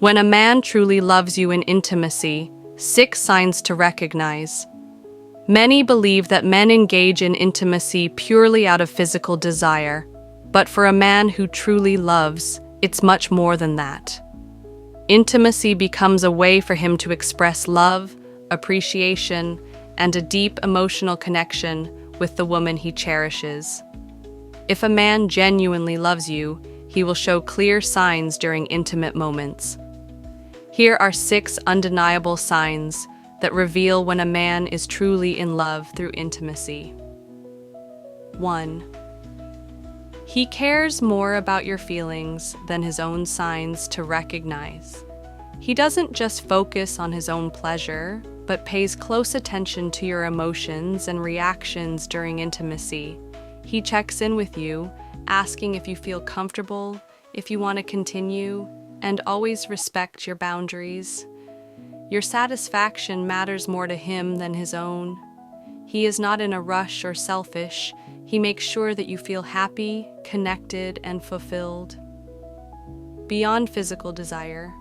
When a man truly loves you in intimacy, 6 signs to recognize. Many believe that men engage in intimacy purely out of physical desire, but for a man who truly loves, it's much more than that. Intimacy becomes a way for him to express love, appreciation, and a deep emotional connection with the woman he cherishes. If a man genuinely loves you, he will show clear signs during intimate moments. Here are 6 undeniable signs that reveal when a man is truly in love through intimacy. 1. He cares more about your feelings than his own signs to recognize. He doesn't just focus on his own pleasure, but pays close attention to your emotions and reactions during intimacy. He checks in with you, asking if you feel comfortable, if you want to continue, and always respect your boundaries. Your satisfaction matters more to him than his own. He is not in a rush or selfish. He makes sure that you feel happy, connected, and fulfilled. Beyond physical desire.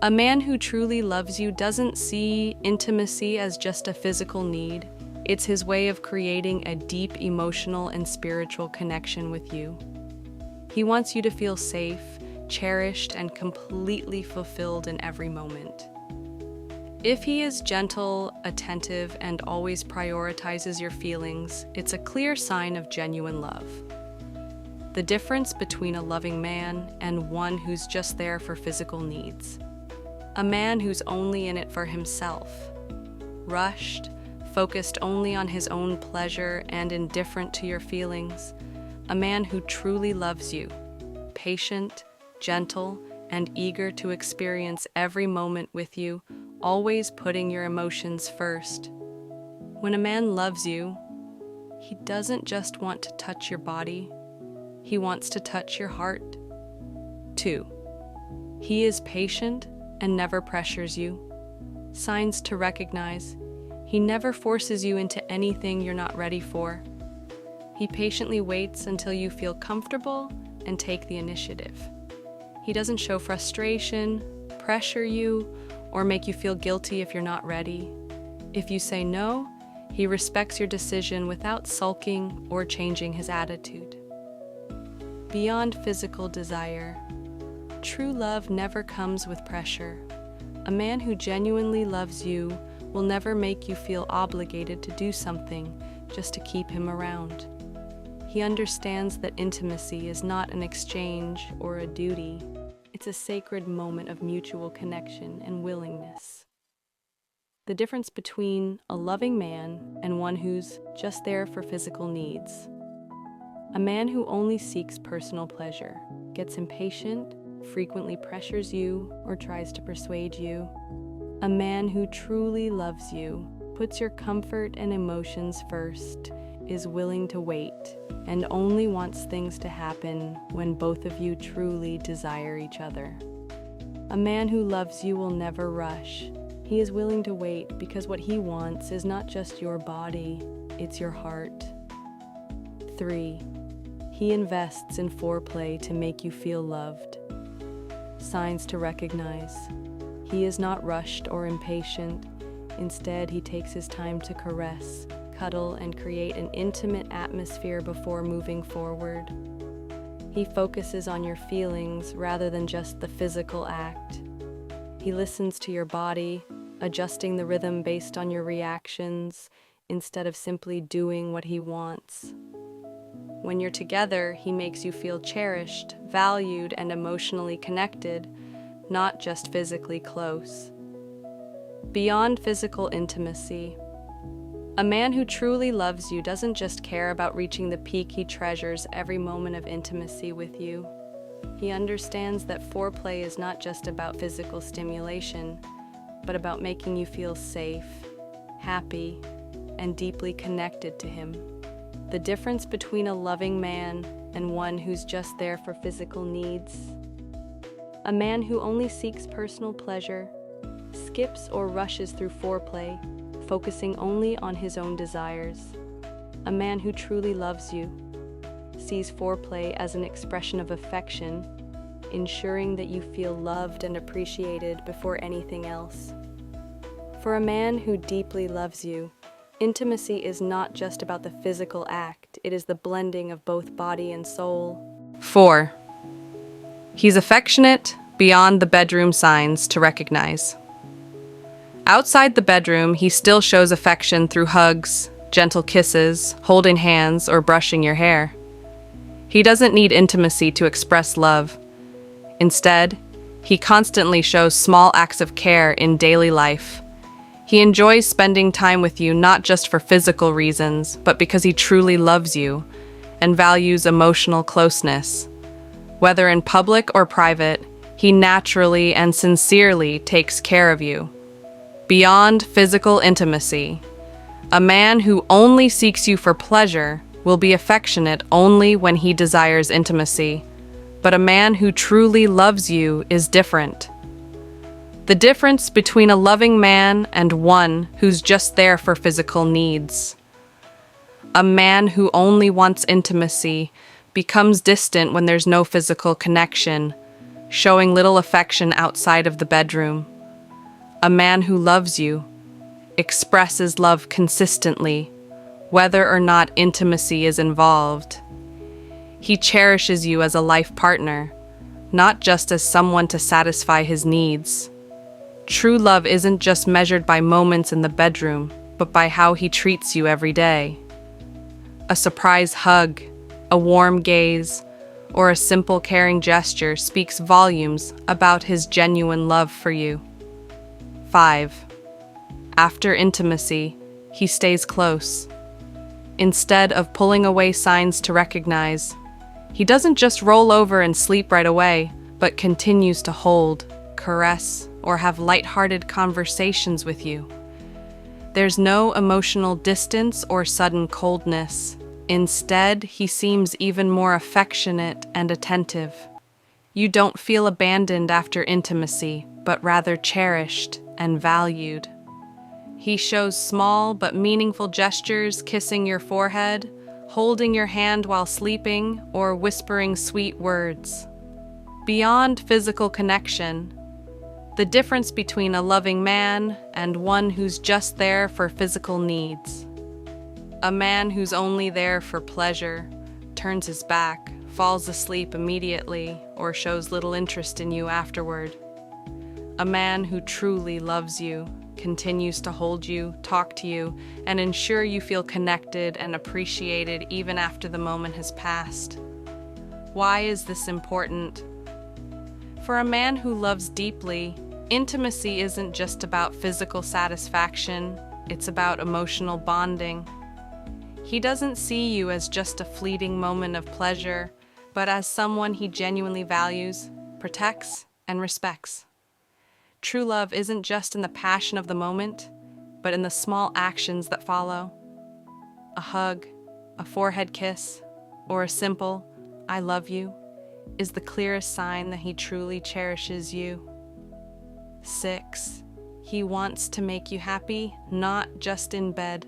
A man who truly loves you doesn't see intimacy as just a physical need. It's his way of creating a deep emotional and spiritual connection with you. He wants you to feel safe, cherished, and completely fulfilled in every moment. If he is gentle, attentive, and always prioritizes your feelings, it's a clear sign of genuine love. The difference between a loving man and one who's just there for physical needs. A man who's only in it for himself, rushed, focused only on his own pleasure and indifferent to your feelings. A man who truly loves you, patient, gentle, and eager to experience every moment with you, always putting your emotions first. When a man loves you, he doesn't just want to touch your body, he wants to touch your heart. 2. He is patient and never pressures you. Signs to recognize. He never forces you into anything you're not ready for. He patiently waits until you feel comfortable and take the initiative. He doesn't show frustration, pressure you, or make you feel guilty if you're not ready. If you say no, he respects your decision without sulking or changing his attitude. Beyond physical desire. True love never comes with pressure. A man who genuinely loves you will never make you feel obligated to do something just to keep him around. He understands that intimacy is not an exchange or a duty. It's a sacred moment of mutual connection and willingness. The difference between a loving man and one who's just there for physical needs. A man who only seeks personal pleasure, gets impatient, frequently pressures you, or tries to persuade you. A man who truly loves you, puts your comfort and emotions first, is willing to wait, and only wants things to happen when both of you truly desire each other. A man who loves you will never rush. He is willing to wait because what he wants is not just your body, it's your heart. 3. He invests in foreplay to make you feel loved. Signs to recognize. He is not rushed or impatient. Instead, he takes his time to caress, cuddle, and create an intimate atmosphere before moving forward. He focuses on your feelings rather than just the physical act. He listens to your body, adjusting the rhythm based on your reactions instead of simply doing what he wants. When you're together, he makes you feel cherished, valued, and emotionally connected, not just physically close. Beyond physical intimacy. A man who truly loves you doesn't just care about reaching the peak, he treasures every moment of intimacy with you. He understands that foreplay is not just about physical stimulation, but about making you feel safe, happy, and deeply connected to him. The difference between a loving man and one who's just there for physical needs. A man who only seeks personal pleasure, skips or rushes through foreplay, focusing only on his own desires. A man who truly loves you, sees foreplay as an expression of affection, ensuring that you feel loved and appreciated before anything else. For a man who deeply loves you, intimacy is not just about the physical act, it is the blending of both body and soul. 4. He's affectionate beyond the bedroom signs to recognize. Outside the bedroom, he still shows affection through hugs, gentle kisses, holding hands, or brushing your hair. He doesn't need intimacy to express love. Instead, he constantly shows small acts of care in daily life. He enjoys spending time with you not just for physical reasons, but because he truly loves you and values emotional closeness. Whether in public or private, he naturally and sincerely takes care of you. Beyond physical intimacy, a man who only seeks you for pleasure will be affectionate only when he desires intimacy, but a man who truly loves you is different. The difference between a loving man and one who's just there for physical needs. A man who only wants intimacy becomes distant when there's no physical connection, showing little affection outside of the bedroom. A man who loves you expresses love consistently, whether or not intimacy is involved. He cherishes you as a life partner, not just as someone to satisfy his needs. True love isn't just measured by moments in the bedroom, but by how he treats you every day. A surprise hug, a warm gaze, or a simple caring gesture speaks volumes about his genuine love for you. 5. After intimacy, he stays close. Instead of pulling away signs to recognize, he doesn't just roll over and sleep right away, but continues to hold, caress, or have lighthearted conversations with you. There's no emotional distance or sudden coldness. Instead, he seems even more affectionate and attentive. You don't feel abandoned after intimacy, but rather cherished and valued. He shows small but meaningful gestures, kissing your forehead, holding your hand while sleeping, or whispering sweet words. Beyond physical connection, the difference between a loving man and one who's just there for physical needs. A man who's only there for pleasure, turns his back, falls asleep immediately, or shows little interest in you afterward. A man who truly loves you, continues to hold you, talk to you, and ensure you feel connected and appreciated even after the moment has passed. Why is this important? For a man who loves deeply, intimacy isn't just about physical satisfaction, it's about emotional bonding. He doesn't see you as just a fleeting moment of pleasure, but as someone he genuinely values, protects, and respects. True love isn't just in the passion of the moment, but in the small actions that follow. A hug, a forehead kiss, or a simple, "I love you," is the clearest sign that he truly cherishes you. 6. He wants to make you happy, not just in bed,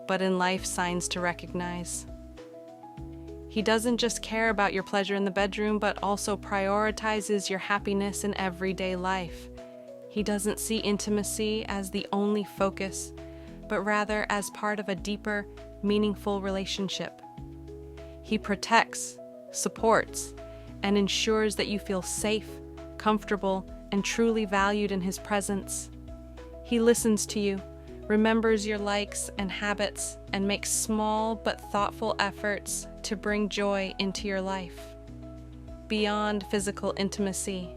but in life signs to recognize. He doesn't just care about your pleasure in the bedroom, but also prioritizes your happiness in everyday life. He doesn't see intimacy as the only focus, but rather as part of a deeper, meaningful relationship. He protects, supports, and ensures that you feel safe, comfortable, and truly valued in his presence. He listens to you, remembers your likes and habits, and makes small but thoughtful efforts to bring joy into your life. Beyond physical intimacy,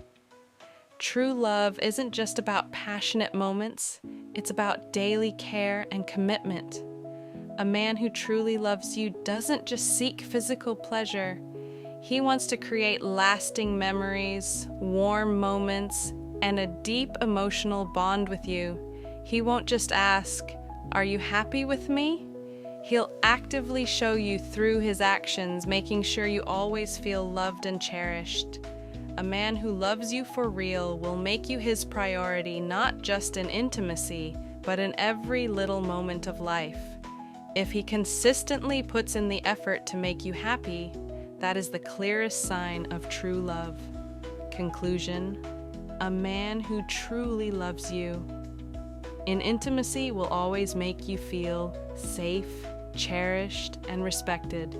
true love isn't just about passionate moments, it's about daily care and commitment. A man who truly loves you doesn't just seek physical pleasure. He wants to create lasting memories, warm moments, and a deep emotional bond with you. He won't just ask, "Are you happy with me?" He'll actively show you through his actions, making sure you always feel loved and cherished. A man who loves you for real will make you his priority, not just in intimacy, but in every little moment of life. If he consistently puts in the effort to make you happy, that is the clearest sign of true love. Conclusion: a man who truly loves you in intimacy will always make you feel safe, cherished, and respected.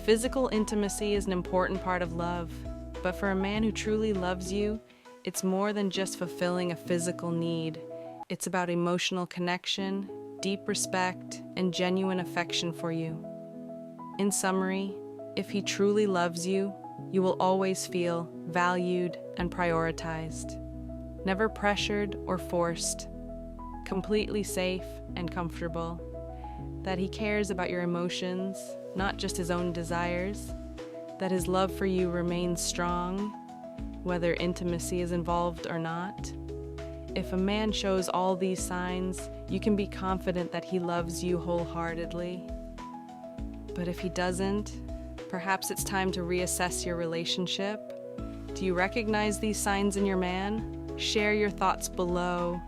Physical intimacy is an important part of love, but for a man who truly loves you, it's more than just fulfilling a physical need. It's about emotional connection, deep respect, and genuine affection for you. In summary, if he truly loves you, you will always feel valued and prioritized. Never pressured or forced. Completely safe and comfortable. That he cares about your emotions, not just his own desires. That his love for you remains strong, whether intimacy is involved or not. If a man shows all these signs, you can be confident that he loves you wholeheartedly. But if he doesn't, perhaps it's time to reassess your relationship. Do you recognize these signs in your man? Share your thoughts below.